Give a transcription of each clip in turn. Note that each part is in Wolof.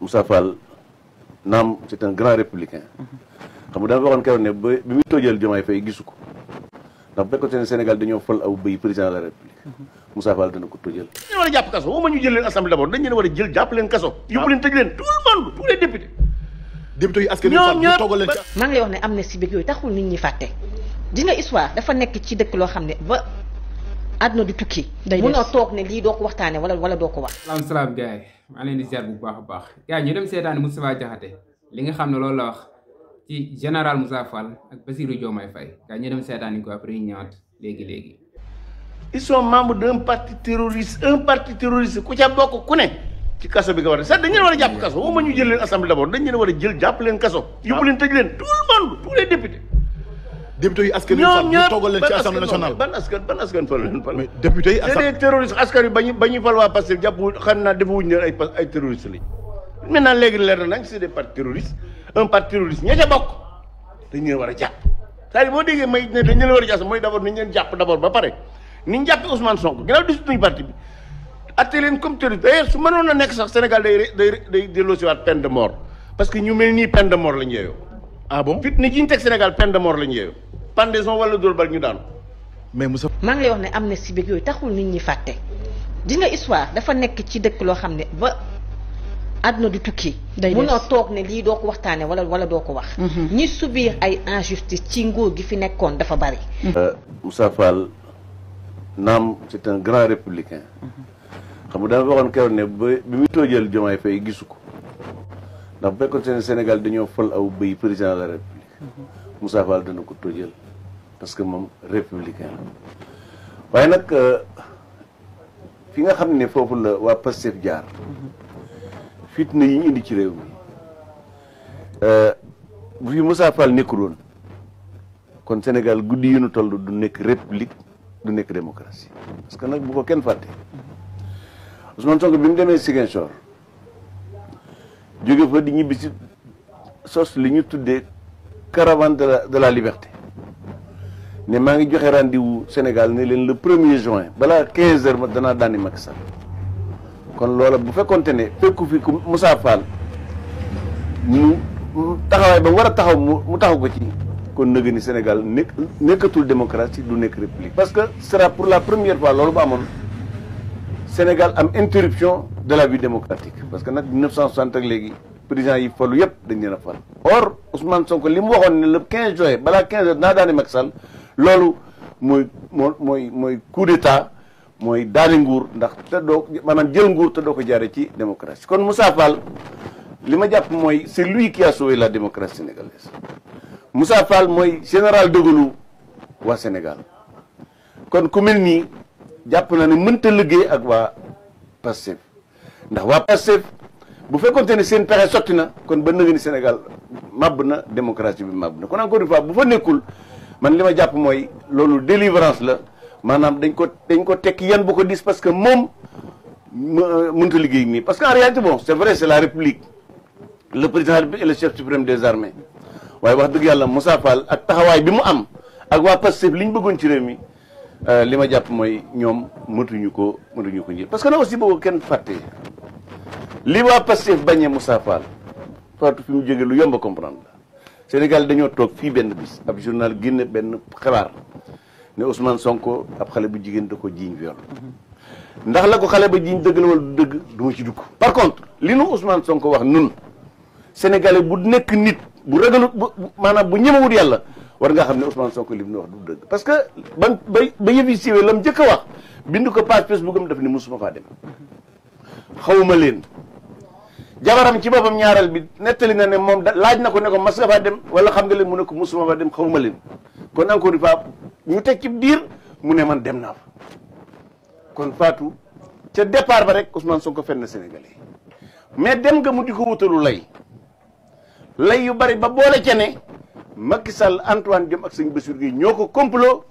Moussa Fall naam c'est un grand républicain xam nga dama waxoon keroog ne ba bi muy tojjal Diomaye Faye gisu ko ndax bu fekkoon ne Sénégal dañoo fal aw bëy président de la république Moussa Fall dana ko tojjal. dañu war a jàpp kaso waxuma ñu jël leen assemblée d'abord dañu leen war a jël jàpp leen kaso. yóbbu leen tëj leen tout le monde tous les députés. député yi askan wi ñu toogal leen ci. maa ngi lay wax ne amnistie bi yooyu taxul nit ñi fàtte gis nga histoire dafa nekk ci dëkk loo xam ne ba àdduna du tukki. munoo toog ne lii doo ko waxtaane wala doo ko wax. salaam gars yi maa leen di ziar bu baax a baax gars ñu dem seetaani Moustapha Diakhaté li nga xam ne loolu la wax ci général Moussa Fall ak Bassirou Diomaye Faye gars ñu dem seetaani ko après ñu ñëwaat léegi. ils sont membres d'un parti terroriste ku ca bokk ku ne ci kaso bi nga war a sax dañu leen war a jàpp kaso waxuma ñu jël leen assemblée d'abord dañu leen war a jël jàpp leen kaso. yóbbu leen tëj leen tout le monde tous les députés. député yi askan wi ñu toogal leen ci assemblée nationale. ban askan fal leen fal. mais député yi c'est des terroristes askan wi ba ñuy fal waa Pastef jàpp xam naa defuwuñu leen ay terroristes lañ. maintenant léegi leer na nañ c'est des partis terroristes un parti terroriste ña ca bokk dañu leen war a jàpp c'est-à-dire boo déggee may ne dañu leen war a jàpp mooy d'abord nañu leen jàpp d'abord ba pare ni ñu jàppee Ousmane Sonko ginnaaw disituñu parti bi atte leen comme terroriste d'ailleurs su mënoon a nekk sax Sénégal day delloosiwaat peine de mort parce que ñu mel nii peine de mort lañ yeeyoo. ah bon fit ni ji ñu teg Sénégal peine de mort lañ yeeyoo pendaison wala dóor bal ñu daanu. mais Moussa. maa ngi lay wax ne amnistie bi yooyu taxul nit ñi fàtte gis nga histoire dafa nekk ci dëkk loo xam ne ba àdduna du tukki. munoo toog ne lii doo ko waxtaane wala doo ko wax. ñi subir ay injustice ci nguur gi fi nekkoon dafa bari. Moussa Fall naam c'est un grand républicain xam nga dama waxoon keroog ne ba bi muy tojjal Diomaye Faye gisu ko ndax bu fekkoon ne Sénégal dañoo fal aw bëy président de la république Moussa Fall dana ko tojjal parce que moom républicain la waaye nag fi nga xam ne foofu la waa Pastef jaar fitna yi ñu indi ci réew mi bu fi Moussa Fall nekkul woon kon Sénégal guddi yu nu toll du nekk république du nekk démocratie parce que nag bu ko kenn fàtte Ousmane Sonko bi mu demee Ziguinchor jóge fa di ñibbi si sos li ñu tuddee caravane de la liberté ne maa ngi joxe rendez-vous Sénégal ne leen le 1er juin balaa 15 heures ma danaa daani Macky Sall kon loola bu fekkonte ne fekku fi ku Moussa Fall mu taxawaay ba war a taxaw mu taxaw ko ci kon nëgë ni Sénégal nekkatul démocratie du nekk république parce que ce sera pour la première fois loolu ba amoon Sénégal am interruption de la vie démocratique parce que nag 1960 ak léegi président yi falu yëpp dañ leen a fal or Ousmane Sonko li mu waxoon ne le 15 juin balaa 15 heures naa daani Macky Sall loolu mooy coup d'état mooy daani nguur ndax te doo maanaam jël nguur te doo ko jaare ci démocratie kon Moussa Fall li ma jàpp mooy c'est lui qui a sauvé la démocratie sénégalaise Moussa Fall mooy général de Gaulle waa Sénégal kon ku mel nii jàpp na ne mënta liggéey ak waa Pastef ndax waa Pastef bu fekkoonte ne seen pexe sotti na kon ba nëgë ni Sénégal màbb na démocratie bi màbb na kon encore une fois bu fa nekkul man li ma jàpp mooy loolu délivrance la maanaam dañ ko tekki yan bu ko dis parce que moom mënta liggéey nii parce que en réalité bon c'est vrai c'est la République le président de la République est le chef suprême des armées waaye wax dëgg yàlla Moussa Fall ak taxawaay bi mu am ak waa Pastef li ñu bëggoon ci réew mi li ma jàpp mooy ñoom mëtuñu ko njël parce que nag aussi boobu kenn fàtte li waa Pastef bañee Moussa Fall Fatou fi mu jóge lu yomb a comprendre la Sénégal dañoo toog fii benn bis ab journal génne benn xibaar ne Ousmane Sonko ab xale bu jigéen da ko jiiñ viol ndax la ko xale ba jiiñ dëgg la wala du dëgg du ma ci dugg par contre li nu Ousmane Sonko wax nun Sénégalais bu nekk nit bu ragalut maanaam bu ñemewut yàlla war nga xam ne Ousmane Sonko li mu wax du dëgg parce que ba yëf yi siiwee la mu njëkk a wax bind ko page Facebook am daf ni musuma faa dem xawuma leen jabaram ci boppam ñaareel bi nettali na ne moom laaj na ko ne ko mas nga faa dem wala xam nga leen mu ne ko musuma faa dem xawuma leen kon encore une fois ñu teg ci diir mu ne man dem naa fa kon Fatou ca départ ba rek Ousmane Sonko fenn na Sénégalais mais dem nga mu di ko wutalu lay yu bari ba boole ca ne Macky Sall Antoine Diome ak sëñ Bassirou Guèye ñoo ko complot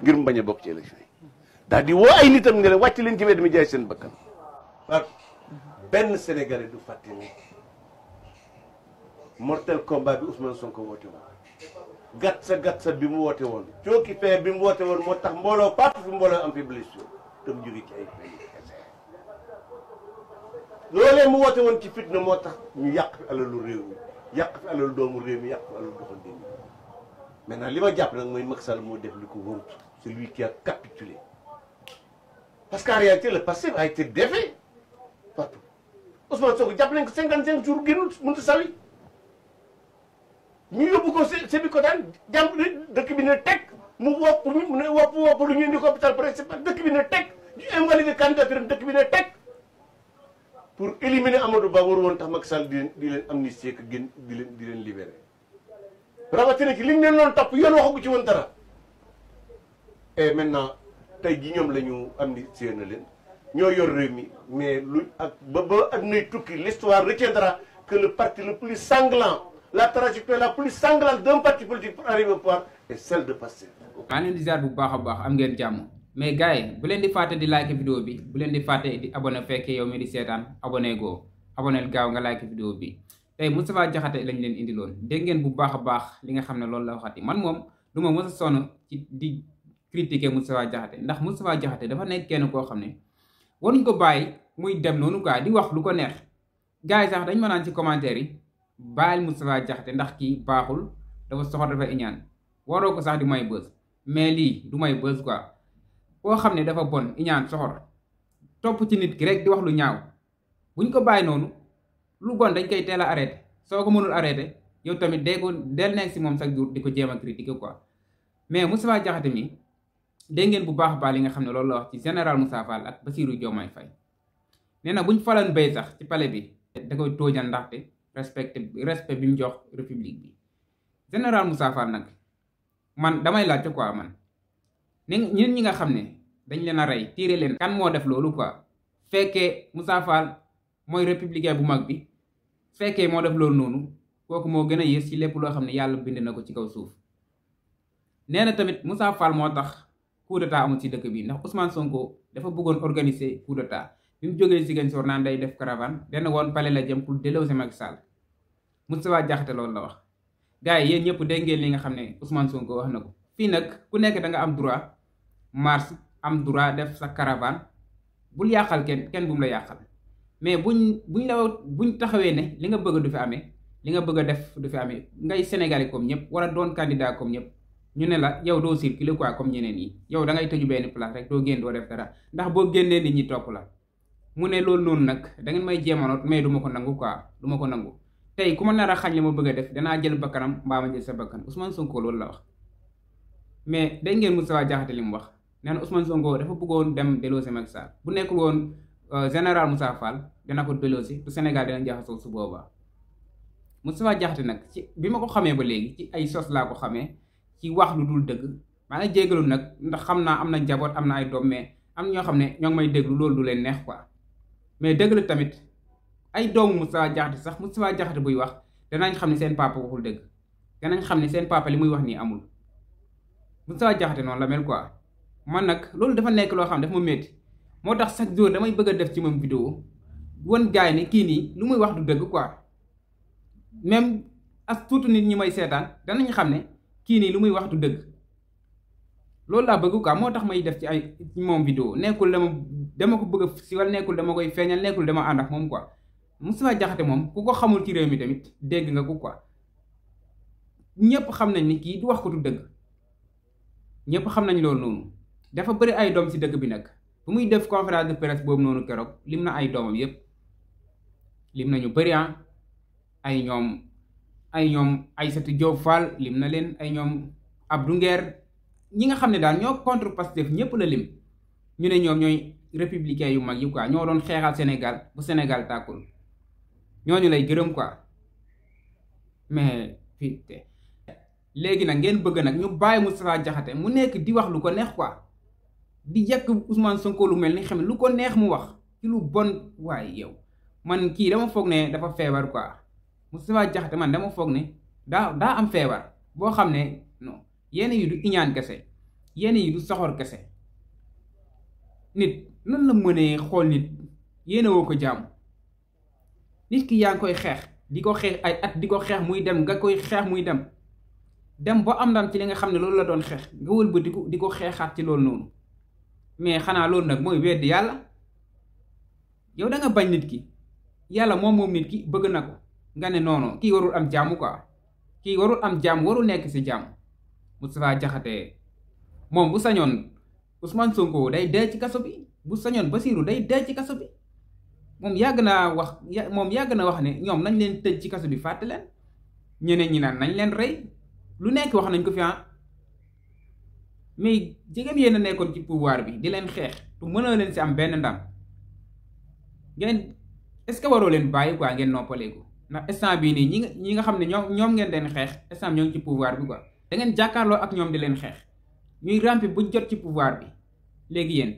ngir mu bañ a bokk ci élection yi daal di woo ay nitam ne leen wàcc leen ci wedd mi jaay seen bakkan waaw benn Sénégalais du fàtte ne mortel combat bi Ousmane Sonko woote woon gat sa bi mu woote woon cooki fee bi mu woote woon moo tax mbooloo partout fi mbooloo am fi blessure te mu jóge ci ay fay loolee mu woote woon ci fitna moo tax ñu yàq fi alalu réew mi yàq fi alalu doomu réew mi yàq fi alalu doxandéem mi maintenant li ma jàpp nag mooy Macky Sall moo def li ko warut c'est lui qui a capitulé parce qu'en réalité le passé a été défait partout Ousmane Sonko jàpp nañ ko 55 jours génnul mënut a sawi ñu yóbbu ko Sébikotane jàmm dëkk bi ne teg mu wopp lu ñu indi ko hôpital principal dëkk bi ne teg ñu invalidé candidature dëkk bi ne teg pour éliminer Amadou Ba waru woon tax Macky Sall di leen amnistie ak di leen libéré rawatina ci liñ leen loon topp yoon waxagu ci woon dara et maintenant tey ji ñoom la ñu amnistie na leen ñoo yor réew mi mais lu ak ba addunay tukki l'histoire retiendra que le parti le plus sanglant la trajectoire la plus sanglante d'un parti politique pour arriver au pouvoir est celle de Pastef. maa leen di ziar bu baax a baax am ngeen jàmm mais gars yi bu leen di fàtte di like vidéo bi bu leen di fàtte di abonné fekkee yow mi di seetaan abonné goo abonné gaaw nga like vidéo bi tey Moustapha Diakhaté lañ leen indiloon dégg ngeen bu baax a baax li nga xam ne loolu la waxati man moom du ma mës a sonn ci di critiquer Moustapha Diakhaté ndax Moustapha Diakhaté dafa nekk kenn koo xam ne waruñ ko bàyyi muy dem noonu quoi di wax lu ko neex gars yi sax dañ ma naan ci commentaire yi bàyyil Moustapha Diakhaté ndax kii baaxul dafa soxor dafa iñaan waroo ko sax di may bës mais lii du may bës quoi koo xam ne dafa bon iñaan soxor topp ci nit ki rek di wax lu ñaaw buñ ko bàyyi noonu lu bon dañ koy teel a arrêté soo ko mënul arrêté yow tamit del nekk si moom chaque jour di ko jéem a critiquer quoi mais Moustapha Diakhaté mi dégg ngeen bu baax a baax li nga xam ne loolu la wax ci général Moussa Fall ak Bassirou Diomaye Faye nee na buñ falan bay sax ci palais bi da koy tóojal ndaxte respect bi mu jox république bi général Moussa Fall nag man damay laajte quoi man ñun ñi nga xam ne dañ leen a rey tiire leen kan moo def loolu quoi fekkee Moussa Fall mooy républicain bu mag bi fekkee moo def loolu noonu kooku moo gën a yées ci lépp loo xam ne yàlla bind na ko ci kaw suuf nee na tamit Moussa Fall moo tax coup d'état amul ci dëkk bi ndax Ousmane Sonko dafa bëggoon organiser coup d'état bi mu jógee Ziguinchor naan day def caravane dana woon palais la jëm pour déloger Macky Sall Moustapha Diakhaté loolu la wax gars yi yéen ñëpp dégg ngeen li nga xam ne Ousmane Sonko wax na ko fii nag ku nekk da nga am droit marche am droit def sa caravane bul yàqal kenn bu mu la yàqal mais buñ taxawee ne li nga bëgg du fi amee li nga bëgg a def du fi amee ngay Sénégalais comme ñëpp war a doon candidat comme ñëpp ñu ne la yow doo circuler quoi comme ñeneen yi yow da ngay tëju benn place rek doo génn doo def dara ndax boo génnee nit ñi topp la mu ne loolu noonu nag da ngeen may jéemanoot mais du ma ko nangu quoi du ma ko nangu tey ku ma nar a xañ li ma bëgg a def danaa jël bakkanam mbaa ma jël sa bakkan Ousmane Sonko loolu la wax mais dégg ngeen Moustapha Diakhaté li mu wax nee na Ousmane Sonko dafa bëggoon dem déloger Macky Sall bu nekkul woon général Moussa Fall dana ko déloger du Sénégal dina jaxasoo su boobaa Moustapha Diakhaté nag ci bi ma ko xamee ba léegi ci ay sos laa ko xamee ci wax lu dul dëgg maa ngi jégalu nag ndax xam naa am na njaboot am na ay doom mais am ñoo xam ne ñoo ngi may déglu loolu du leen neex quoi mais dëgg la tamit ay doomu Moustapha Diakhaté sax Moustapha Diakhaté buy wax danañ xam ne seen papa waxul dëgg danañ xam ne seen papa li muy wax nii amul Moustapha Diakhaté noonu la mel quoi man nag loolu dafa nekk loo xam ne dafa ma métti moo tax chaque jour damay bëgg a def ci moom vidéo won gaay ni kii nii lu muy wax du dëgg quoi même as tuuti nit ñi may seetaan danañ xam ne kii nii lu muy wax du dëgg loolu laa bëgg quoi moo tax may def ci ay moom vidéo nekkul dama ko bëgg a siwal nekkul dama koy feeñal nekkul dama ànd ak moom quoi Moustapha Diakhaté moom ku ko xamul ci réew mi tamit dégg nga ko quoi ñëpp xam nañ ni kii du wax ko du dëgg ñëpp xam nañ loolu noonu dafa bëri ay doom ci dëkk bi nag bu muy def conférence de presse boobu noonu keroog lim na ay doomam yépp lim nañu bëri ay ñoom Aïssatou Diop Fall lim na leen ay ñoom Abdou Nguer ñi nga xam ne daal ñoo contre Pastef ñëpp la lim ñu ne ñoom ñooy républicain yu mag yi quoi ñoo doon xeexal Sénégal bu Sénégal tàkkul ñooñu lay gërëm quoi mais fii léegi nag ngeen bëgg nag ñu bàyyi Moustapha Diakhaté mu nekk di wax lu ko neex quoi di yekk Ousmane Sonko lu mel ni xam lu ko neex mu wax ci lu bon waaye yow man kii dama foog ne dafa feebar quoi Moustapha Diakhaté man dama foog ne daa am feebar boo xam ne non yenn yi du iñaan kese yenn yi du soxor kese nit nan la mënee xool nit yéene woo ko jàmm nit ki yaa ngi koy xeex di ko xeex ay at di ko xeex muy dem nga koy xeex muy dem ba am ndam ci li nga xam ne loolu la doon xeex nga wëlbatiku di ko xeexaat ci loolu noonu mais xanaa loolu nag mooy weddi yàlla yow da nga bañ nit ki yàlla moom nit ki bëgg na ko nga ne noonu kii warul am jàmm quoi kii warul am jàmm warul nekk si jàmm. Moustapha Diakhaté moom bu sañoon Ousmane Sonko day dee ci kaso bi bu sañoon Bassirou day dee ci kaso bi moom yàgg na wax ne ñoom nañ leen tëj ci kaso bi fàtte leen ñeneen ñi naan nañ leen rey lu nekk wax nañ ko fi mais jigéen yéen a nekkoon ci pouvoir bi di leen xeex tu mënoo leen si am benn ndam ngeen est-ce que waroo leen bàyyi quoi ngeen noppaleeku ndax instant bii nii ñi nga xam ne ñoom ngeen leen xeex instant ñoo ngi ci pouvoir bi quoi da ngeen jàkkaarloo ak ñoom di leen xeex ñuy rampi bu jot ci pouvoir bi léegi yéen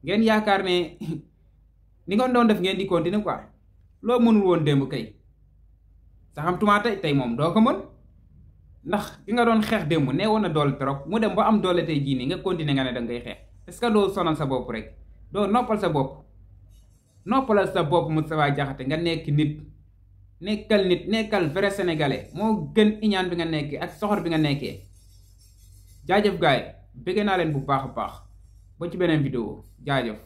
ngeen yaakaar ne ni nga doon def ngeen di continuer quoi loo mënul woon démb kay sa xam tumaa tey moom doo ko mën ndax ki nga doon xeex démb nee woon na doole trop mu dem ba am doole tey jii nii nga continuer nga ne da ngay xeex est-ce que doo sonal sa bopp rek doo noppalal sa bopp Moustapha Diakhaté nga nekk nit nekkal vrai sénégalais moo gën iñaan bi nga nekkee ak soxor bi nga nekkee jaajëf gaay bëgg naa leen bu baax a baax ba ci beneen vidéo jaajëf